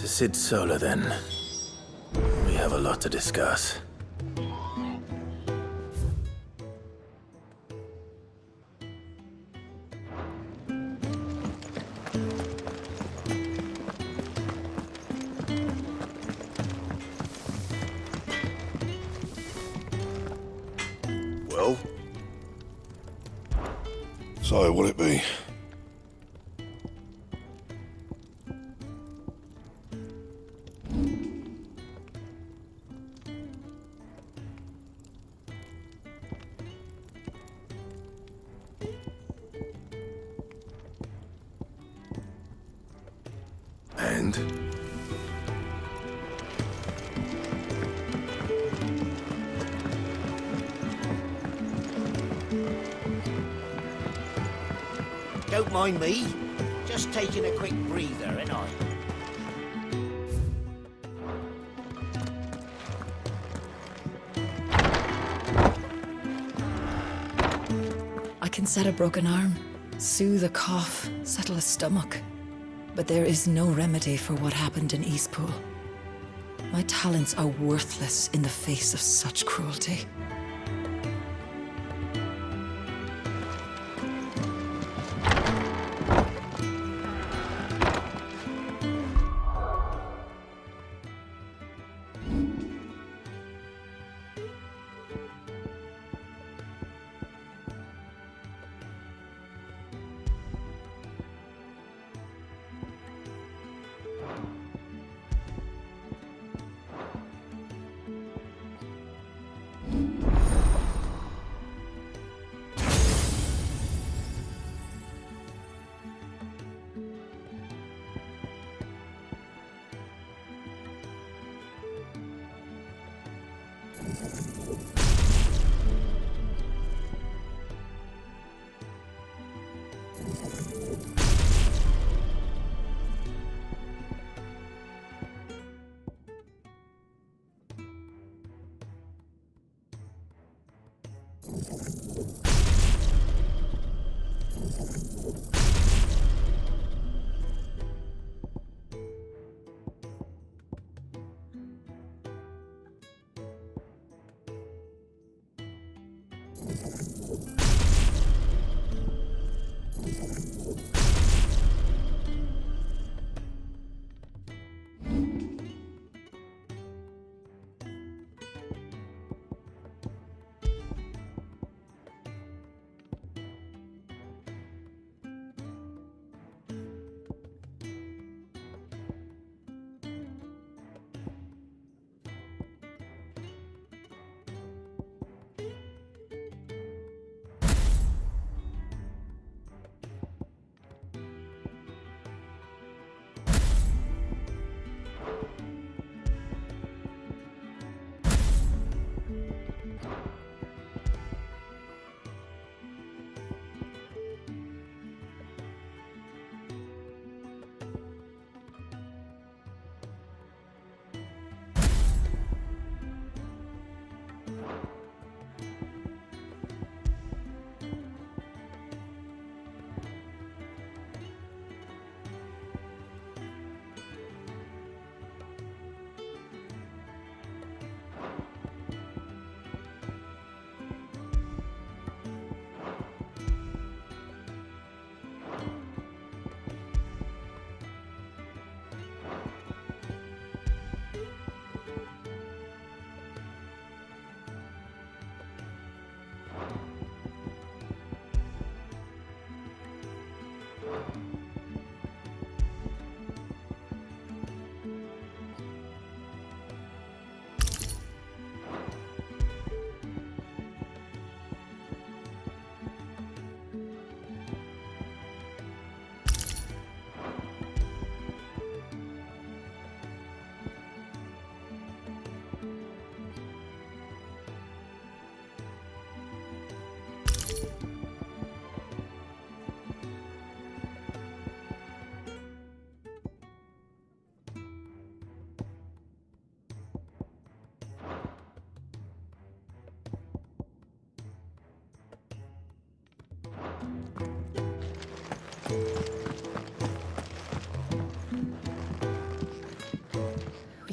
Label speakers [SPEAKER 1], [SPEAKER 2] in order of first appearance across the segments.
[SPEAKER 1] To Sid Solar, then. We have a lot to discuss.
[SPEAKER 2] Well? So, what'll it be?
[SPEAKER 1] And?
[SPEAKER 3] Don't mind me. Just taking a quick breather, ain't I?
[SPEAKER 4] I can set a broken arm, soothe a cough, settle a stomach. But there is no remedy for what happened in Eastpool. My talents are worthless in the face of such cruelty.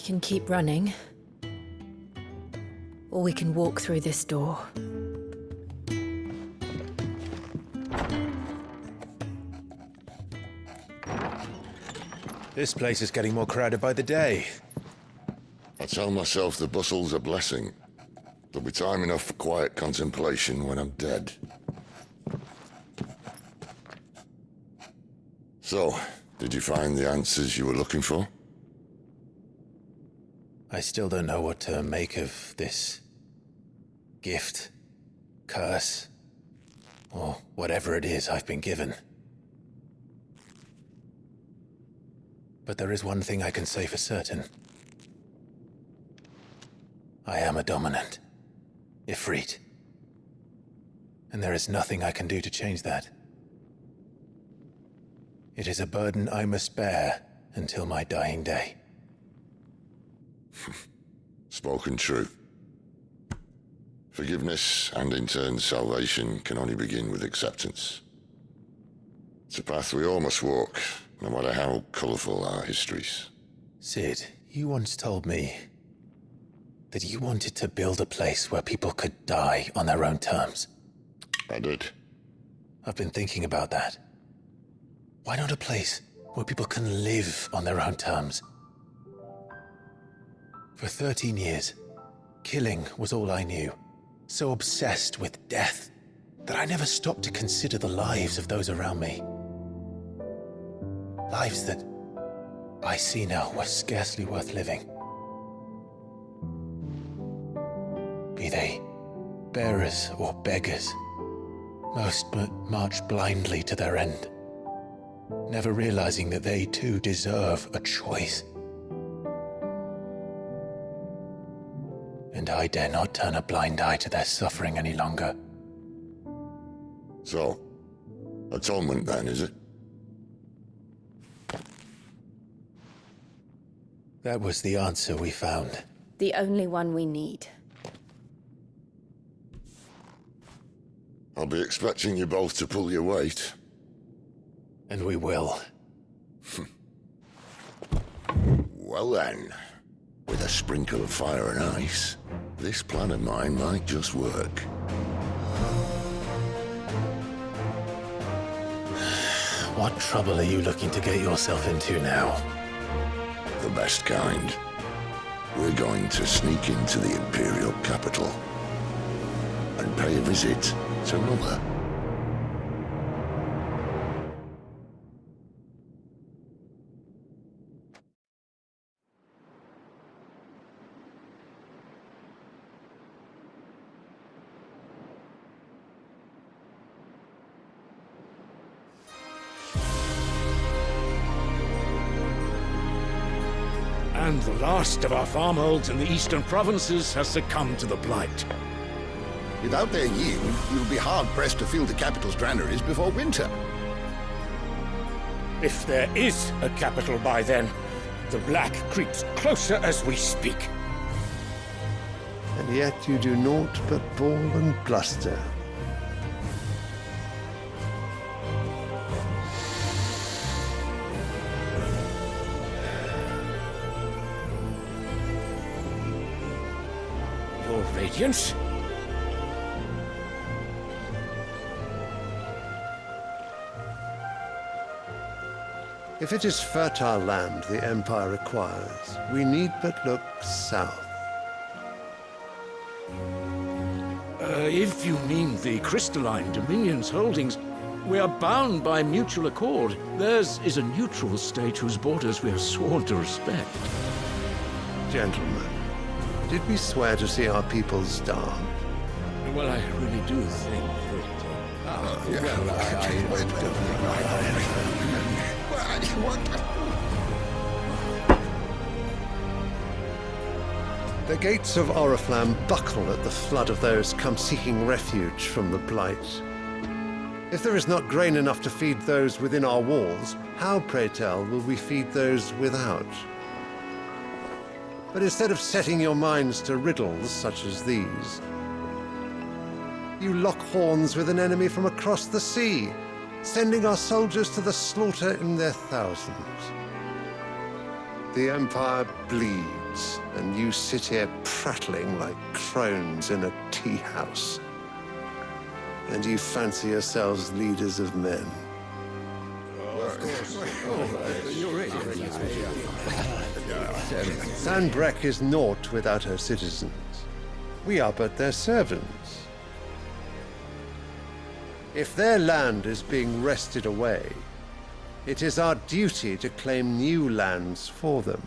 [SPEAKER 4] can keep running, or we can walk through this door.
[SPEAKER 1] This place is getting more crowded by the day.
[SPEAKER 2] I tell myself the bustle's a blessing. There'll be time enough for quiet contemplation when I'm dead. So, did you find the answers you were looking for?
[SPEAKER 1] I still don't know what to make of this gift, curse, or whatever it is I've been given. But there is one thing I can say for certain. I am a dominant, Ifrit. And there is nothing I can do to change that. It is a burden I must bear until my dying day.
[SPEAKER 2] Spoken true. Forgiveness, and in turn salvation, can only begin with acceptance. It's a path we all must walk, no matter how colourful our histories.
[SPEAKER 1] Sid, you once told me that you wanted to build a place where people could die on their own terms.
[SPEAKER 2] I did.
[SPEAKER 1] I've been thinking about that. Why not a place where people can live on their own terms? For 13 years, killing was all I knew. So obsessed with death that I never stopped to consider the lives of those around me. Lives that I see now were scarcely worth living. Be they bearers or beggars, most march blindly to their end, never realizing that they too deserve a choice. And I dare not turn a blind eye to their suffering any longer.
[SPEAKER 2] So, atonement then, is it?
[SPEAKER 1] That was the answer we found.
[SPEAKER 5] The only one we need.
[SPEAKER 2] I'll be expecting you both to pull your weight.
[SPEAKER 1] And we will.
[SPEAKER 2] Well then, with a sprinkle of fire and ice, this plan of mine might just work.
[SPEAKER 1] What trouble are you looking to get yourself into now?
[SPEAKER 2] The best kind. We're going to sneak into the Imperial capital and pay a visit to Mother.
[SPEAKER 6] And the last of our farmholds in the eastern provinces has succumbed to the blight.
[SPEAKER 7] Without their yield, you'll be hard-pressed to fill the capital's granaries before winter.
[SPEAKER 6] If there is a capital by then, the black creeps closer as we speak.
[SPEAKER 8] And yet you do naught but bawl and bluster.
[SPEAKER 6] Your Radiance?
[SPEAKER 8] If it is fertile land the Empire requires, we need but look south.
[SPEAKER 6] If you mean the crystalline Dominion's holdings, we are bound by mutual accord. Theirs is a neutral state whose borders we are sworn to respect.
[SPEAKER 8] Gentlemen, did we swear to see our people starve?
[SPEAKER 6] Well, I really do think that... The gates of Oriflamme buckle at the flood of those come seeking refuge from the blight. If there is not grain enough to feed those within our walls, how, pray tell, will we feed those without? But instead of setting your minds to riddles such as these, you lock horns with an enemy from across the sea, sending our soldiers to the slaughter in their thousands. The Empire bleeds. lords, and you sit here prattling like crones in a tea house. And you fancy yourselves leaders of men. Sanbreque is naught without her citizens. We are but their servants. If their land is being wrested away, it is our duty to claim new lands for them.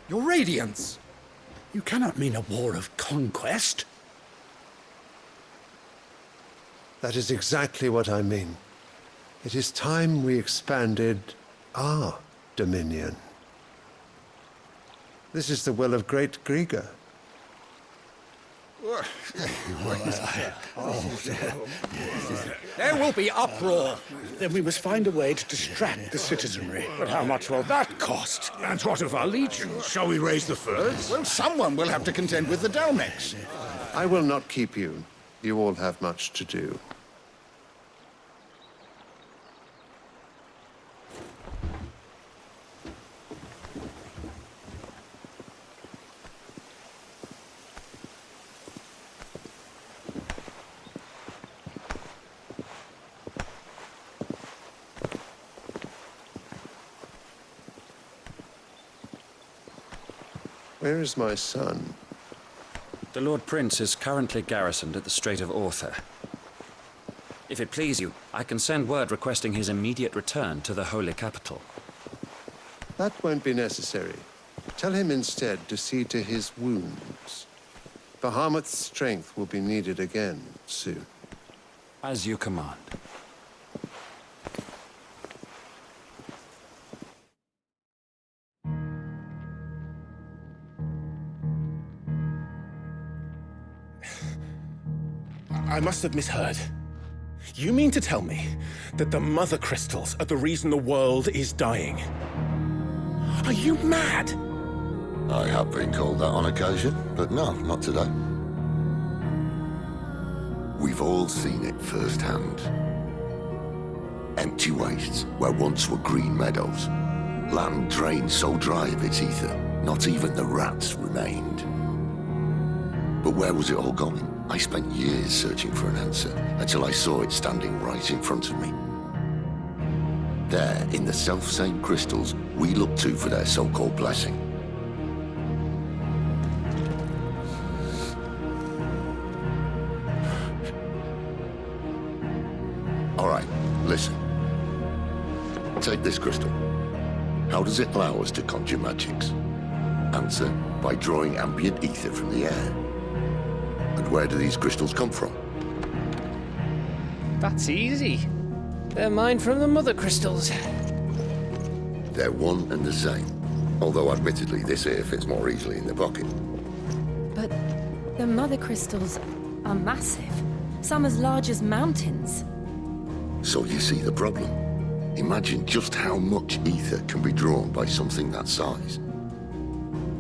[SPEAKER 9] Your Radiance! You cannot mean a war of conquest.
[SPEAKER 6] That is exactly what I mean. It is time we expanded our dominion. This is the will of Great Grieger.
[SPEAKER 9] There will be uproar. Then we must find a way to distract the citizenry. But how much will that cost?
[SPEAKER 7] And what of our legions? Shall we raise the furs? Well, someone will have to contend with the Dalmex.
[SPEAKER 6] I will not keep you. You all have much to do. Where is my son?
[SPEAKER 10] The Lord Prince is currently garrisoned at the Strait of Arthur. If it please you, I can send word requesting his immediate return to the Holy Capital.
[SPEAKER 6] That won't be necessary. Tell him instead to see to his wounds. Bahamut's strength will be needed again soon.
[SPEAKER 10] As you command.
[SPEAKER 11] I must have misheard. You mean to tell me that the Mother Crystals are the reason the world is dying? Are you mad?
[SPEAKER 2] I have been called that on occasion, but no, not today. We've all seen it firsthand. Empty wastes where once were green meadows. Land drained so dry of its ether, not even the rats remained. But where was it all going? I spent years searching for an answer, until I saw it standing right in front of me. There, in the self-same crystals we look to for their so-called blessing. All right, listen. Take this crystal. How does it allow us to conjure magics? Answer, by drawing ambient ether from the air. And where do these crystals come from?
[SPEAKER 12] That's easy. They're mined from the Mother Crystals.
[SPEAKER 2] They're one and the same. Although admittedly this here fits more easily in the pocket.
[SPEAKER 5] But the Mother Crystals are massive. Some as large as mountains.
[SPEAKER 2] So you see the problem. Imagine just how much ether can be drawn by something that size.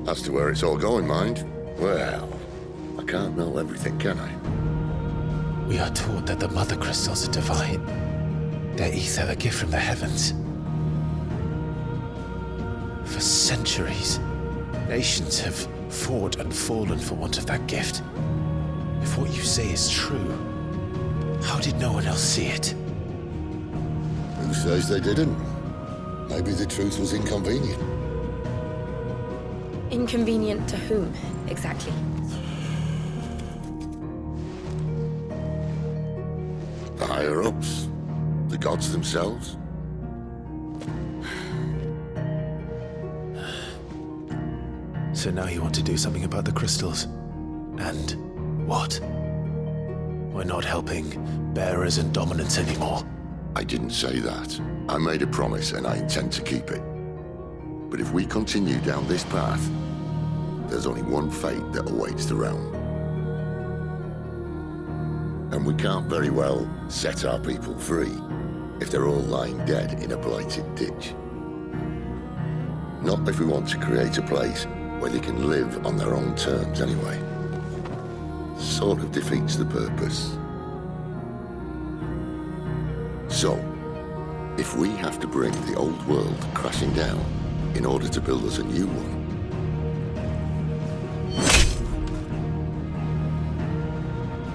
[SPEAKER 2] As to where it's all going, mind? Well, I can't know everything, can I?
[SPEAKER 1] We are taught that the Mother Crystals are divine. Their ether a gift from the heavens. For centuries, nations have fought and fallen for want of that gift. If what you say is true, how did no one else see it?
[SPEAKER 2] Who says they didn't? Maybe the truth was inconvenient.
[SPEAKER 5] Inconvenient to whom, exactly?
[SPEAKER 2] The higher-ups? The gods themselves?
[SPEAKER 1] So now you want to do something about the crystals? And what? We're not helping bearers and dominants anymore.
[SPEAKER 2] I didn't say that. I made a promise and I intend to keep it. But if we continue down this path, there's only one fate that awaits the realm. And we can't very well set our people free if they're all lying dead in a blighted ditch. Not if we want to create a place where they can live on their own terms anyway. Sort of defeats the purpose. So, if we have to bring the old world crashing down in order to build us a new one,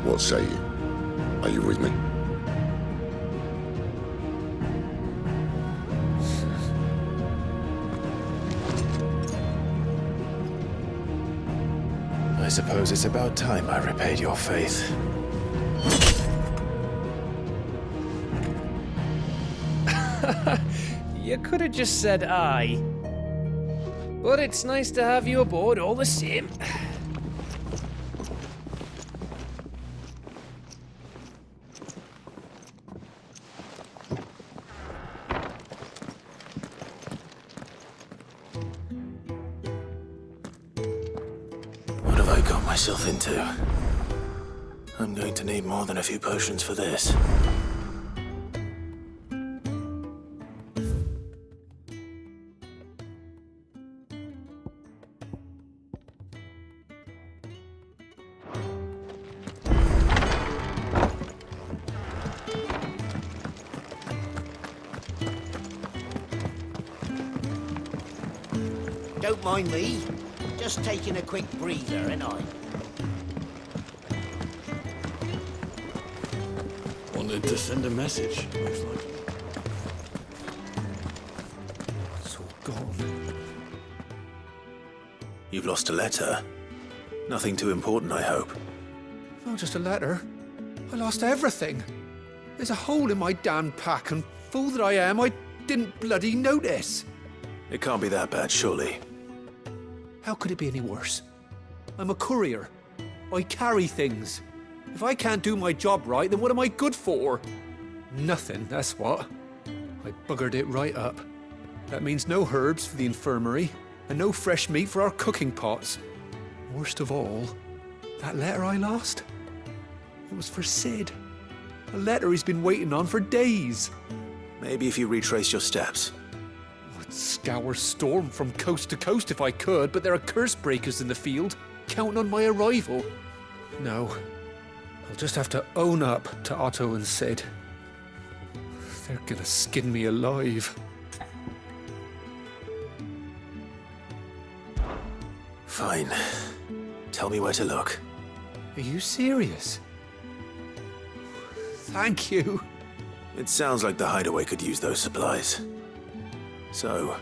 [SPEAKER 2] What say you? Are you with me?
[SPEAKER 1] I suppose it's about time I repaid your faith.
[SPEAKER 12] You could have just said aye. But it's nice to have you aboard all the same.
[SPEAKER 1] What have I got myself into? I'm going to need more than a few potions for this.
[SPEAKER 3] Don't mind me. Just taking a quick breather, ain't I?
[SPEAKER 1] Wanted to send a message, most likely.
[SPEAKER 9] It's all gone.
[SPEAKER 1] You've lost a letter. Nothing too important, I hope.
[SPEAKER 9] Not just a letter. I lost everything. There's a hole in my damn pack, and fool that I am, I didn't bloody notice.
[SPEAKER 1] It can't be that bad, surely.
[SPEAKER 9] How could it be any worse? I'm a courier. I carry things. If I can't do my job right, then what am I good for? Nothing, that's what. I buggered it right up. That means no herbs for the infirmary, and no fresh meat for our cooking pots. Worst of all, that letter I lost? It was for Sid. A letter he's been waiting on for days.
[SPEAKER 1] Maybe if you retrace your steps.
[SPEAKER 9] I'd scour Storm from coast to coast if I could, but there are curse breakers in the field, counting on my arrival. No, I'll just have to own up to Otto and Sid. They're gonna skin me alive.
[SPEAKER 1] Fine. Tell me where to look.
[SPEAKER 9] Are you serious? Thank you.
[SPEAKER 1] It sounds like the hideaway could use those supplies. So,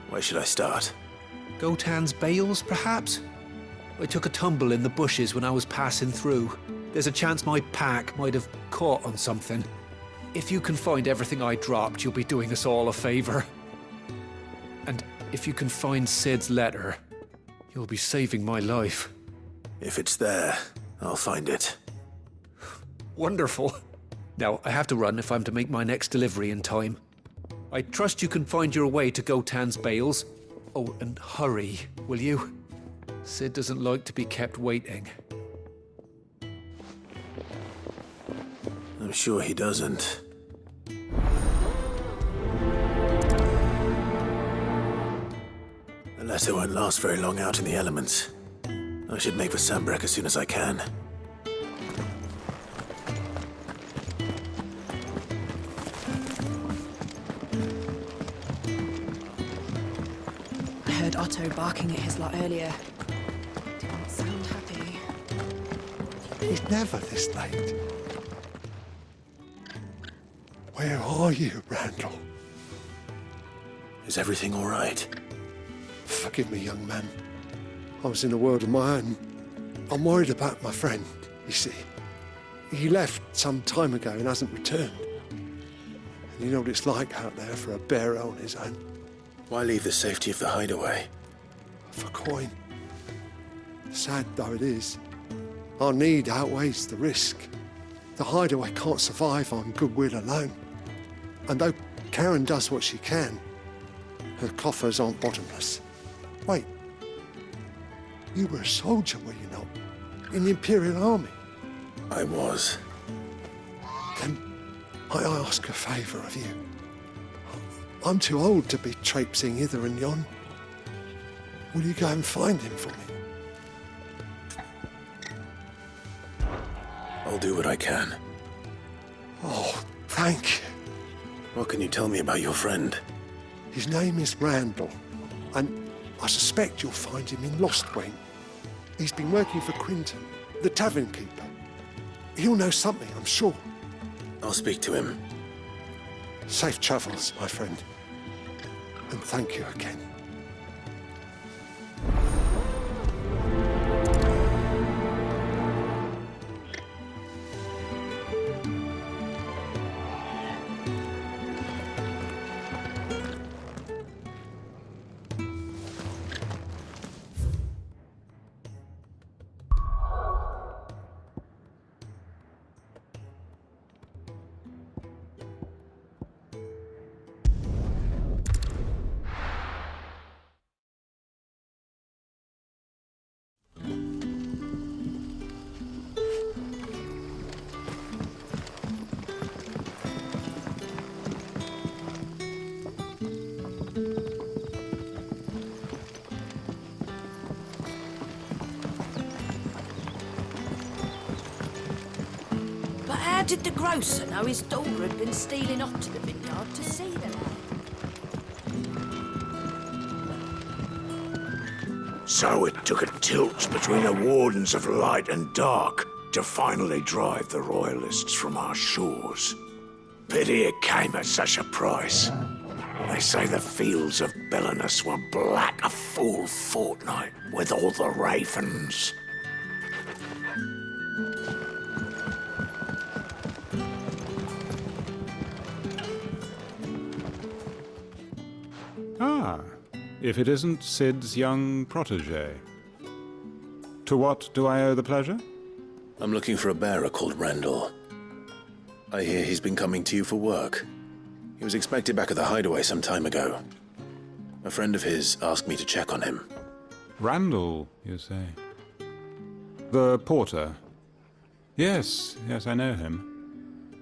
[SPEAKER 1] where should I start?
[SPEAKER 9] Gotan's bales, perhaps? I took a tumble in the bushes when I was passing through. There's a chance my pack might have caught on something. If you can find everything I dropped, you'll be doing us all a favor. And if you can find Sid's letter, you'll be saving my life.
[SPEAKER 1] If it's there, I'll find it.
[SPEAKER 9] Wonderful. Now, I have to run if I'm to make my next delivery in time. I trust you can find your way to Gotan's bales. Oh, and hurry, will you? Sid doesn't like to be kept waiting.
[SPEAKER 1] I'm sure he doesn't. The letter won't last very long out in the elements. I should make for Sambrek as soon as I can.
[SPEAKER 4] I heard Otto barking at his lot earlier. Didn't sound happy.
[SPEAKER 8] He's never this late. Where are you, Randall?
[SPEAKER 1] Is everything all right?
[SPEAKER 8] Forgive me, young man. I was in a world of my own. I'm worried about my friend, you see. He left some time ago and hasn't returned. And you know what it's like out there for a bearer on his own.
[SPEAKER 1] Why leave the safety of the hideaway?
[SPEAKER 8] For coin. Sad though it is, our need outweighs the risk. The hideaway can't survive on goodwill alone. And though Karen does what she can, her coffers aren't bottomless. Wait, you were a soldier, were you not? In the Imperial Army?
[SPEAKER 1] I was.
[SPEAKER 8] Then I ask a favour of you. I'm too old to be traipsing hither and yon. Will you go and find him for me?
[SPEAKER 1] I'll do what I can.
[SPEAKER 8] Oh, thank you.
[SPEAKER 1] What can you tell me about your friend?
[SPEAKER 8] His name is Randall, and I suspect you'll find him in Lost Wing. He's been working for Quinton, the tavern keeper. He'll know something, I'm sure.
[SPEAKER 1] I'll speak to him.
[SPEAKER 8] Safe travels, my friend. And thank you again.
[SPEAKER 13] How did the grocer know his daughter had been stealing off to the vineyard to see the lad?
[SPEAKER 14] So it took a tilt between the Wardens of Light and Dark to finally drive the Royalists from our shores. Pity it came at such a price. They say the fields of Belenus were black a full fortnight with all the ravens.
[SPEAKER 15] Ah, if it isn't Sid's young protege. To what do I owe the pleasure?
[SPEAKER 1] I'm looking for a bearer called Randall. I hear he's been coming to you for work. He was expected back at the hideaway some time ago. A friend of his asked me to check on him.
[SPEAKER 15] Randall, you say? The porter? Yes, I know him.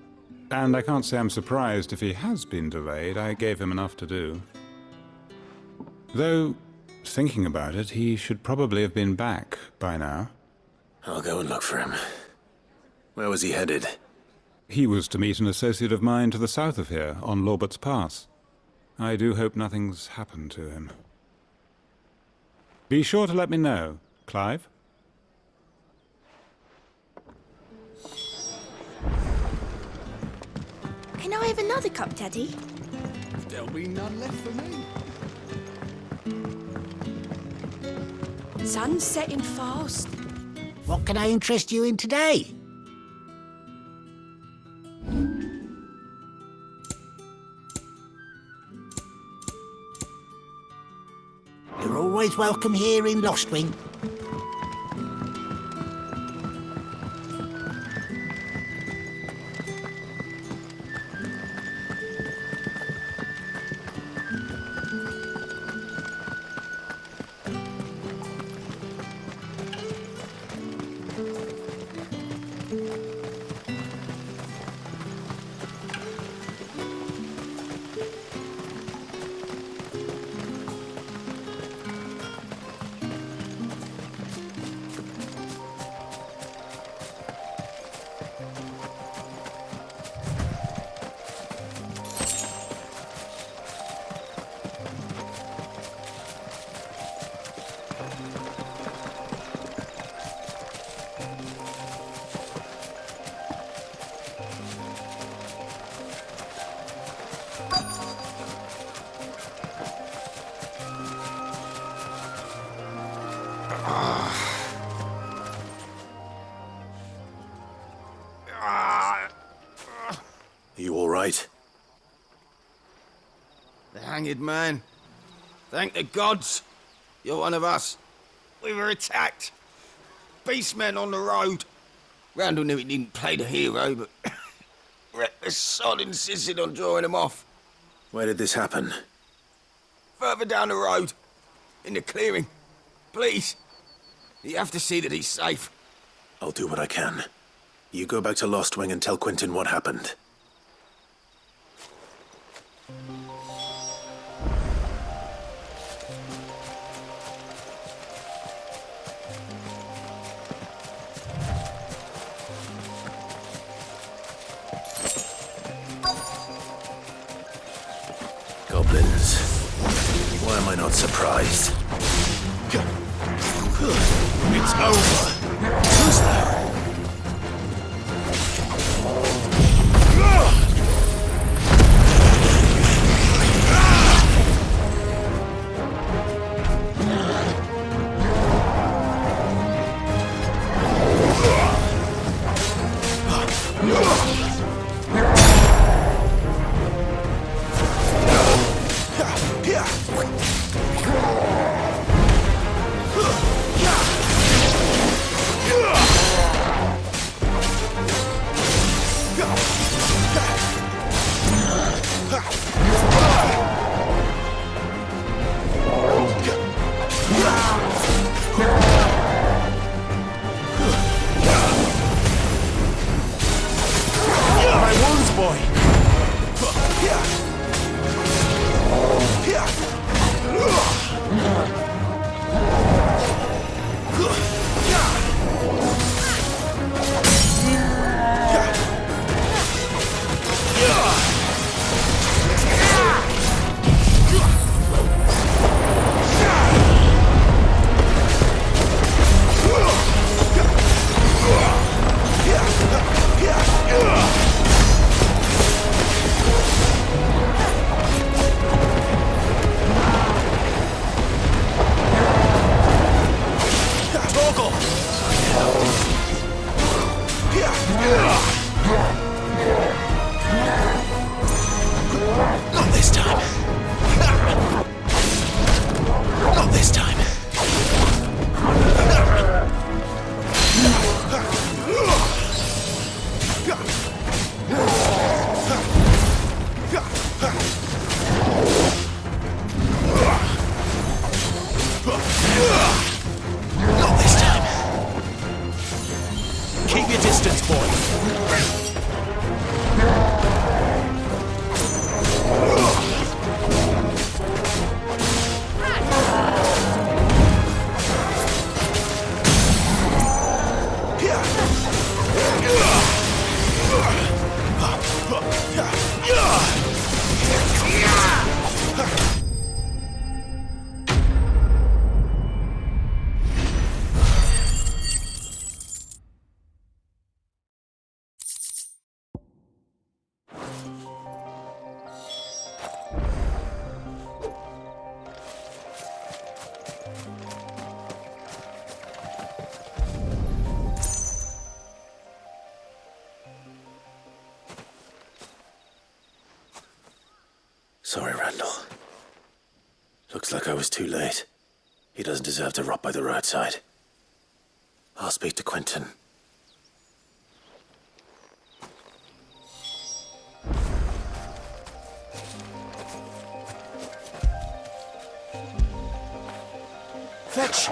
[SPEAKER 15] And I can't say I'm surprised if he has been delayed. I gave him enough to do. Though, thinking about it, he should probably have been back by now.
[SPEAKER 1] I'll go and look for him. Where was he headed?
[SPEAKER 15] He was to meet an associate of mine to the south of here, on Lorbert's Pass. I do hope nothing's happened to him. Be sure to let me know, Clive.
[SPEAKER 16] Can I have another cup, Teddy?
[SPEAKER 7] There'll be none left for me.
[SPEAKER 13] Sun's setting fast. What can I interest you in today? You're always welcome here in Lostwing.
[SPEAKER 1] Are you all right?
[SPEAKER 17] The hanged man. Thank the gods. You're one of us. We were attacked. Beastmen on the road. Randall knew he didn't play the hero, but reckless sod insisted on drawing him off.
[SPEAKER 1] Where did this happen?
[SPEAKER 17] Further down the road. In the clearing. Please. You have to see that he's safe.
[SPEAKER 1] I'll do what I can. You go back to Lostwing and tell Quentin what happened. Goblins. Why am I not surprised?
[SPEAKER 7] It's over. Who's that?
[SPEAKER 1] Sorry, Randall. Looks like I was too late. He doesn't deserve to rot by the roadside. I'll speak to Quentin.
[SPEAKER 3] Fetch!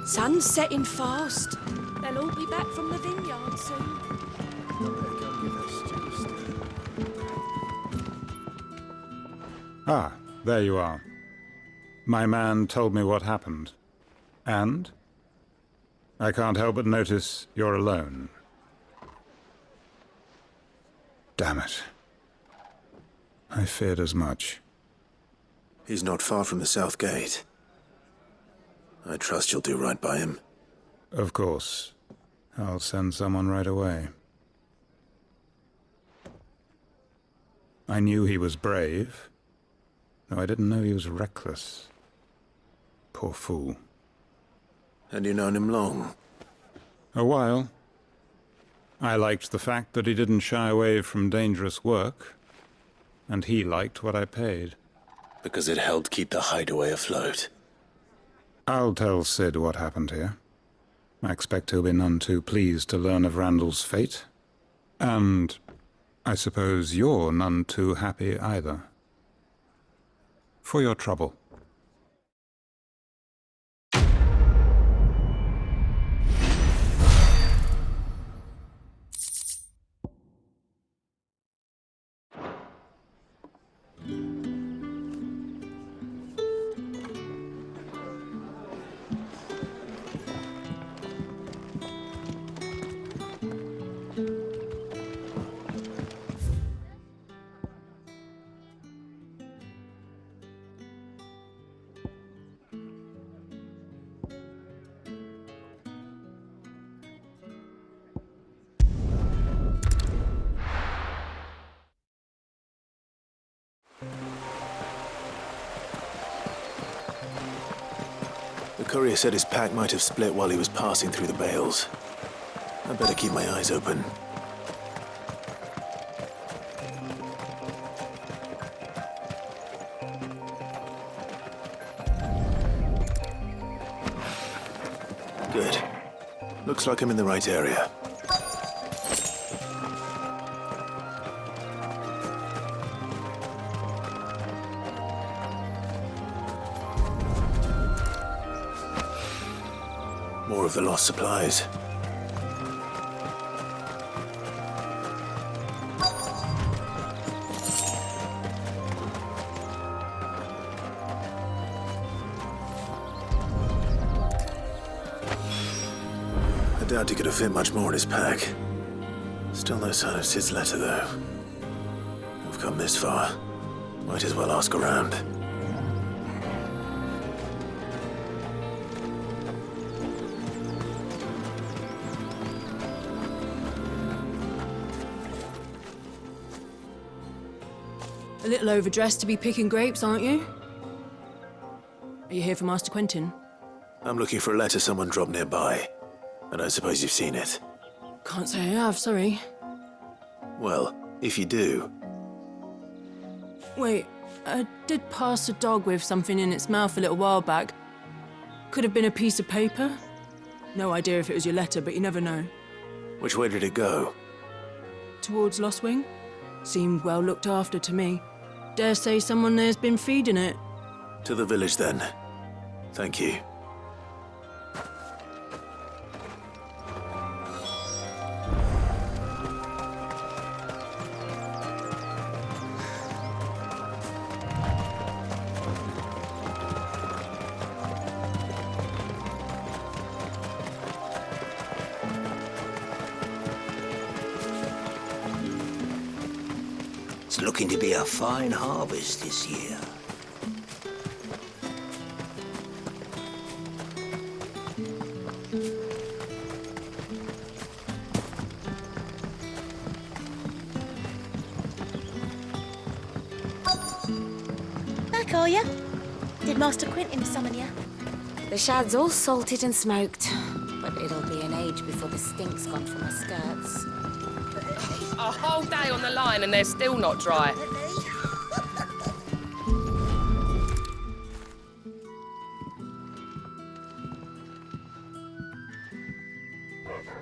[SPEAKER 13] Sun's setting fast. They'll all be back from the vineyard soon.
[SPEAKER 15] Ah, there you are. My man told me what happened. And? I can't help but notice you're alone. Damn it. I feared as much.
[SPEAKER 1] He's not far from the south gate. I trust you'll do right by him.
[SPEAKER 15] Of course. I'll send someone right away. I knew he was brave, though I didn't know he was reckless. Poor fool.
[SPEAKER 1] And you known him long?
[SPEAKER 15] A while. I liked the fact that he didn't shy away from dangerous work, and he liked what I paid.
[SPEAKER 1] Because it helped keep the hideaway afloat.
[SPEAKER 15] I'll tell Sid what happened here. I expect he'll be none too pleased to learn of Randall's fate. And I suppose you're none too happy either. For your trouble.
[SPEAKER 1] The courier said his pack might have split while he was passing through the bales. I better keep my eyes open. Good. Looks like I'm in the right area. More of the lost supplies. I doubt he could have fit much more in his pack. Still no sign of Sid's letter, though. We've come this far. Might as well ask around.
[SPEAKER 5] A little overdressed to be picking grapes, aren't you? Are you here for Master Quentin?
[SPEAKER 1] I'm looking for a letter someone dropped nearby. I don't suppose you've seen it.
[SPEAKER 5] Can't say I have, sorry.
[SPEAKER 1] Well, if you do...
[SPEAKER 5] Wait, I did pass a dog with something in its mouth a little while back. Could have been a piece of paper. No idea if it was your letter, but you never know.
[SPEAKER 11] Which way did it go?
[SPEAKER 5] Towards Lost Wing? Seemed well looked after to me. Dare say someone there's been feeding it.
[SPEAKER 11] To the village, then. Thank you.
[SPEAKER 3] It's looking to be a fine harvest this year.
[SPEAKER 16] Back are ya? Did Master Quentin summon ya?
[SPEAKER 18] The shad's all salted and smoked, but it'll be an age before the stink's gone from her skirts.
[SPEAKER 12] A whole day on the line and they're still not dry.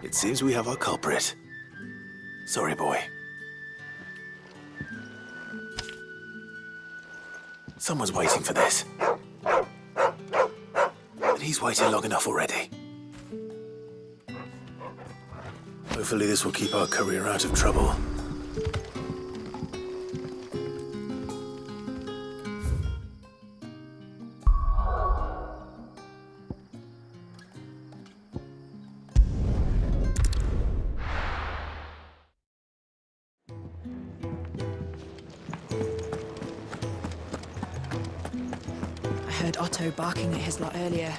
[SPEAKER 11] It seems we have our culprit. Sorry, boy. Someone's waiting for this. But he's waited long enough already. Hopefully this will keep our courier out of trouble.
[SPEAKER 4] I heard Otto barking at his lot earlier.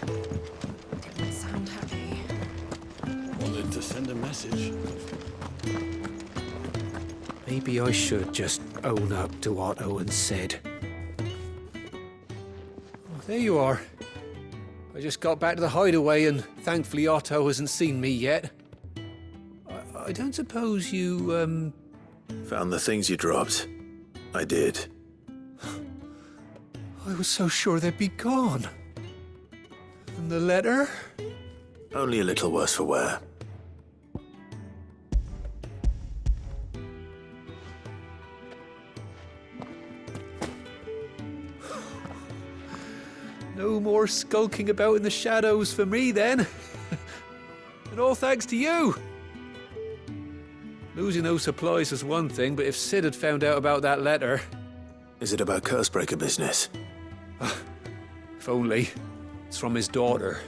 [SPEAKER 4] Didn't sound happy.
[SPEAKER 11] Wanted to send a message.
[SPEAKER 9] Maybe I should just own up to Otto and Sid. Oh, there you are. I just got back to the hideaway and thankfully Otto hasn't seen me yet. I don't suppose you,
[SPEAKER 11] Found the things you dropped. I did.
[SPEAKER 9] I was so sure they'd be gone. And the letter?
[SPEAKER 11] Only a little worse for wear.
[SPEAKER 9] No more skulking about in the shadows for me, then. And all thanks to you. Losing those supplies is one thing, but if Sid had found out about that letter...
[SPEAKER 11] Is it about Cursebreaker business?
[SPEAKER 9] If only. It's from his daughter.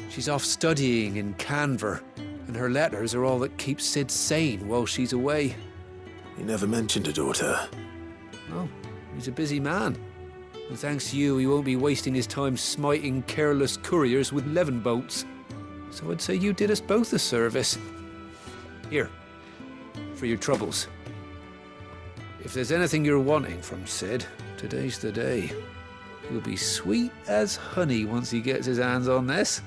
[SPEAKER 9] She's off studying in Canver, and her letters are all that keeps Sid sane while she's away.
[SPEAKER 11] He never mentioned a daughter.
[SPEAKER 9] Oh, he's a busy man. And thanks to you, he won't be wasting his time smiting careless couriers with levin boats. So I'd say you did us both a service. Here, for your troubles. If there's anything you're wanting from Sid, today's the day. He'll be sweet as honey once he gets his hands on this.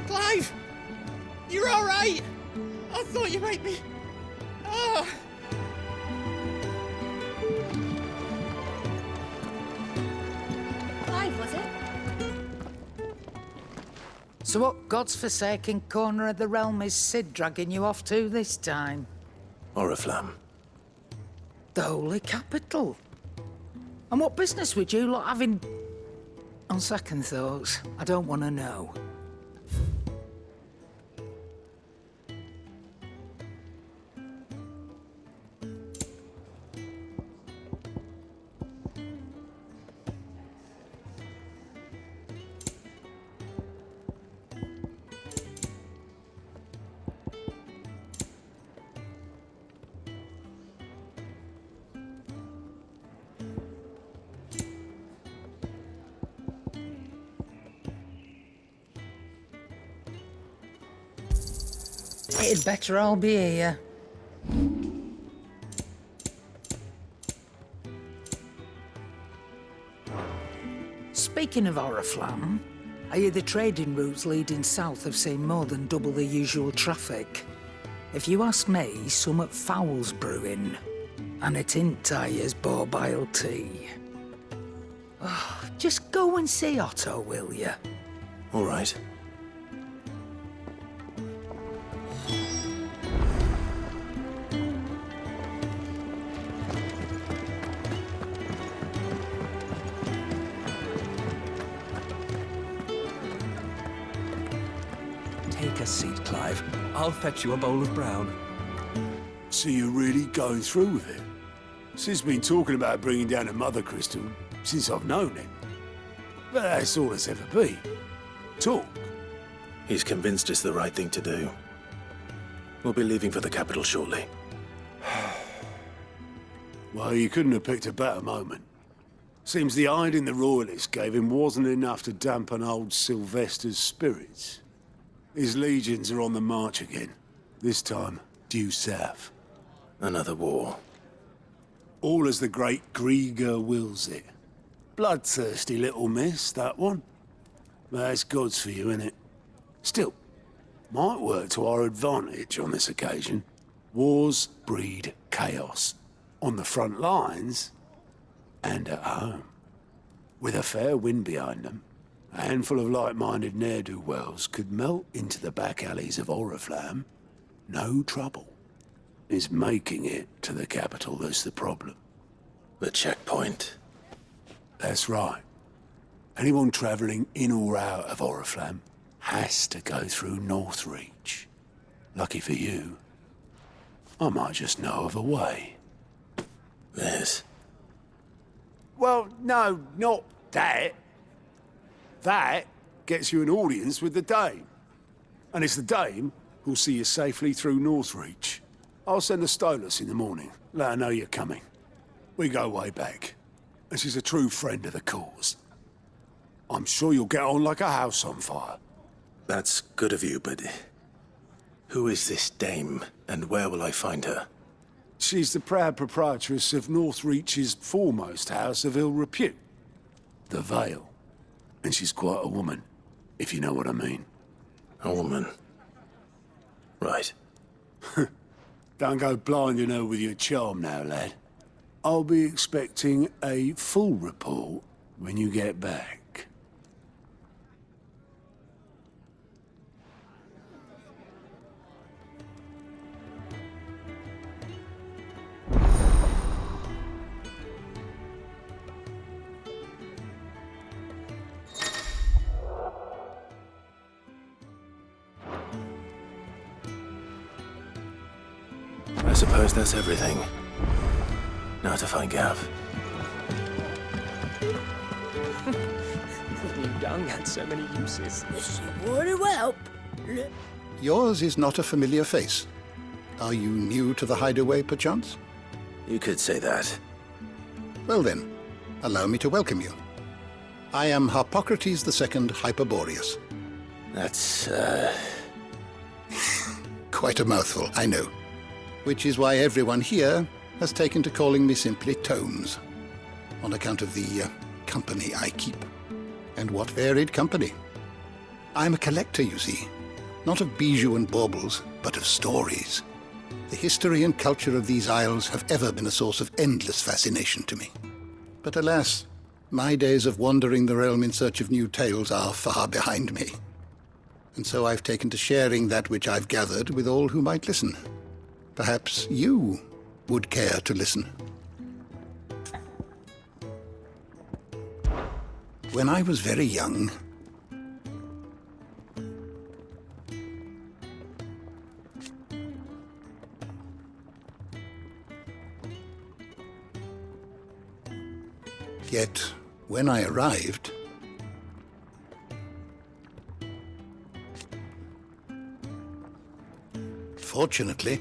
[SPEAKER 3] Clive! You're all right! I thought you might be... Ah!
[SPEAKER 16] Clive, was it?
[SPEAKER 19] So what God's forsaken corner of the realm is Sid dragging you off to this time?
[SPEAKER 11] Oriflamme.
[SPEAKER 19] The Holy Capital. And what business would you lot have in... On second thoughts, I don't want to know. It'd better all be here. Speaking of Oriflamme, I hear the trading routes leading south have seen more than double the usual traffic. If you ask me, somewhat foul's brewing. And it ain't Tyre's borbile tea. Oh, just go and see Otto, will you?
[SPEAKER 11] All right.
[SPEAKER 20] Take a seat, Clive. I'll fetch you a bowl of brown.
[SPEAKER 21] So you're really going through with it? Sid's been talking about bringing down a mother crystal since I've known him. But that's all it's ever been. Talk.
[SPEAKER 11] He's convinced it's the right thing to do. We'll be leaving for the capital shortly.
[SPEAKER 21] Well, you couldn't have picked a better moment. Seems the hiding the royalists gave him wasn't enough to dampen old Sylvester's spirits. His legions are on the march again. This time, due south.
[SPEAKER 11] Another war.
[SPEAKER 21] All as the great Grieger wills it. Bloodthirsty little miss, that one. But that's God's for you, innit? Still, might work to our advantage on this occasion. Wars breed chaos. On the front lines, and at home. With a fair wind behind them, a handful of like-minded ne'er-do-wells could melt into the back alleys of Oriflamme. No trouble. It's making it to the capital that's the problem.
[SPEAKER 11] The checkpoint.
[SPEAKER 21] That's right. Anyone travelling in or out of Oriflamme has to go through Northreach. Lucky for you, I might just know of a way.
[SPEAKER 11] Yes.
[SPEAKER 21] Well, no, not that. That gets you an audience with the Dame. And it's the Dame who'll see you safely through Northreach. I'll send a Stolas in the morning. Let her know you're coming. We go way back. And she's a true friend of the cause. I'm sure you'll get on like a house on fire.
[SPEAKER 11] That's good of you, but... who is this Dame, and where will I find her?
[SPEAKER 21] She's the proud proprietress of Northreach's foremost house of ill repute. The Vale. And she's quite a woman, if you know what I mean.
[SPEAKER 11] A woman? Right.
[SPEAKER 21] Don't go blinding her with your charm now, lad. I'll be expecting a full report when you get back.
[SPEAKER 11] I suppose that's everything. Now to find Gav.
[SPEAKER 12] New dung had so many uses.
[SPEAKER 13] This would help.
[SPEAKER 7] Yours is not a familiar face. Are you new to the hideaway, perchance?
[SPEAKER 11] You could say that.
[SPEAKER 7] Well then, allow me to welcome you. I am Harpocrates II Hyperboreus.
[SPEAKER 11] That's,
[SPEAKER 7] Quite a mouthful, I know. Which is why everyone here has taken to calling me simply Tomes, on account of the company I keep. And what varied company. I'm a collector, you see. Not of bijou and baubles, but of stories. The history and culture of these isles have ever been a source of endless fascination to me. But alas, my days of wandering the realm in search of new tales are far behind me. And so I've taken to sharing that which I've gathered with all who might listen. Perhaps you would care to listen. When I was very young, yet when I arrived, fortunately,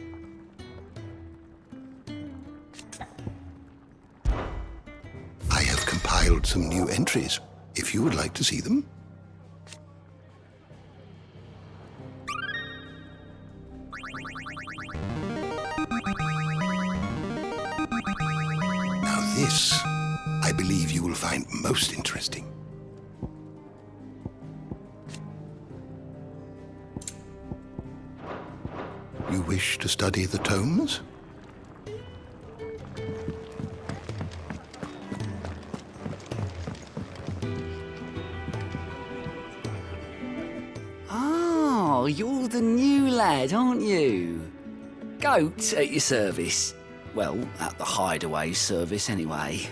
[SPEAKER 7] I have compiled some new entries, if you would like to see them. This, I believe you will find most interesting. You wish to study the tomes?
[SPEAKER 6] Oh, you're the new lad, aren't you? Goat at your service. Well, at the hideaway service anyway.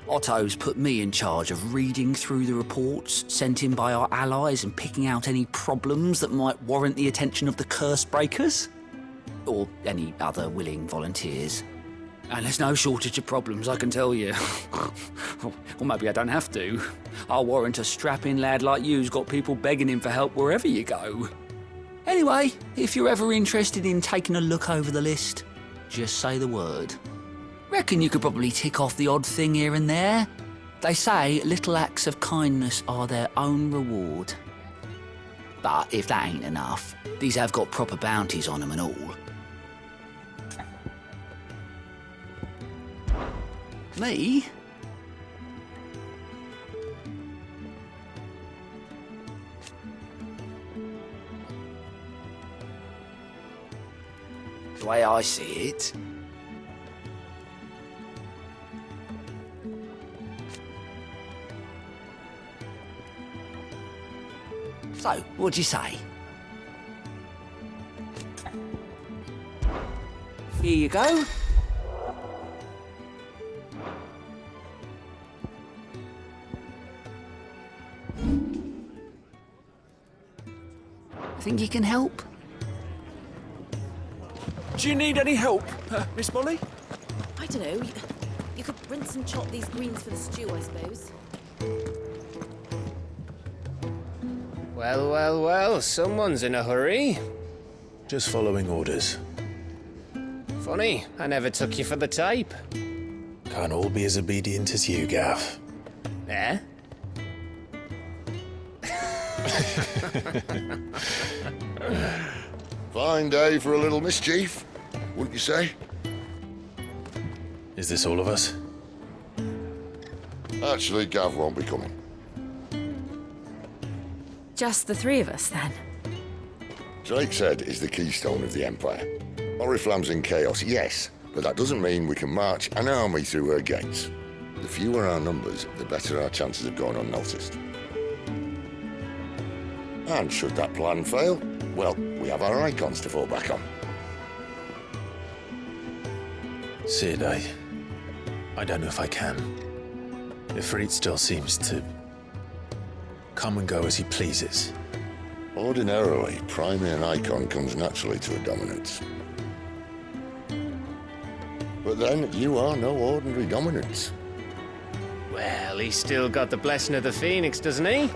[SPEAKER 6] Otto's put me in charge of reading through the reports sent in by our allies and picking out any problems that might warrant the attention of the curse breakers. Or any other willing volunteers. And there's no shortage of problems, I can tell you. Or maybe I don't have to. I'll warrant a strapping lad like you's got people begging him for help wherever you go. Anyway, if you're ever interested in taking a look over the list, just say the word. Reckon you could probably tick off the odd thing here and there. They say little acts of kindness are their own reward. But if that ain't enough, these have got proper bounties on them and all. Me? The way I see it, so, what'd you say? Here you go. Think you can help?
[SPEAKER 20] Do you need any help, Miss Molly?
[SPEAKER 22] I don't know. You could rinse and chop these greens for the stew, I suppose.
[SPEAKER 12] Well, well, well, someone's in a hurry.
[SPEAKER 1] Just following orders.
[SPEAKER 12] Funny, I never took you for the type.
[SPEAKER 1] Can't all be as obedient as you, Gav.
[SPEAKER 12] Eh?
[SPEAKER 2] Fine day for a little mischief, wouldn't you say?
[SPEAKER 1] Is this all of us?
[SPEAKER 2] Actually, Gav won't be coming.
[SPEAKER 22] Just the three of us, then?
[SPEAKER 2] Drake's Head is the keystone of the Empire. Oriflamme's in chaos, yes, but that doesn't mean we can march an army through her gates. The fewer our numbers, the better our chances of going unnoticed. And should that plan fail, well, we have our icons to fall back on.
[SPEAKER 1] Sid, I don't know if I can. Ifrit still seems to come and go as he pleases.
[SPEAKER 2] Ordinarily, priming an icon comes naturally to a dominance. But then, you are no ordinary dominance.
[SPEAKER 12] Well, he's still got the blessing of the Phoenix, doesn't he?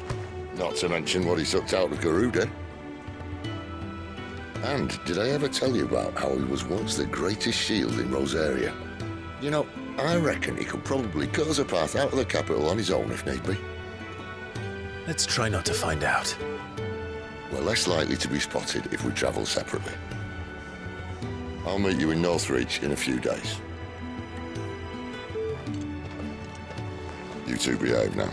[SPEAKER 2] Not to mention what he sucked out of Garuda. And did I ever tell you about how he was once the greatest shield in Rosaria? You know, I reckon he could probably cut us a path out of the capital on his own if need be.
[SPEAKER 1] Let's try not to find out.
[SPEAKER 2] We're less likely to be spotted if we travel separately. I'll meet you in Northreach in a few days. You two behave now.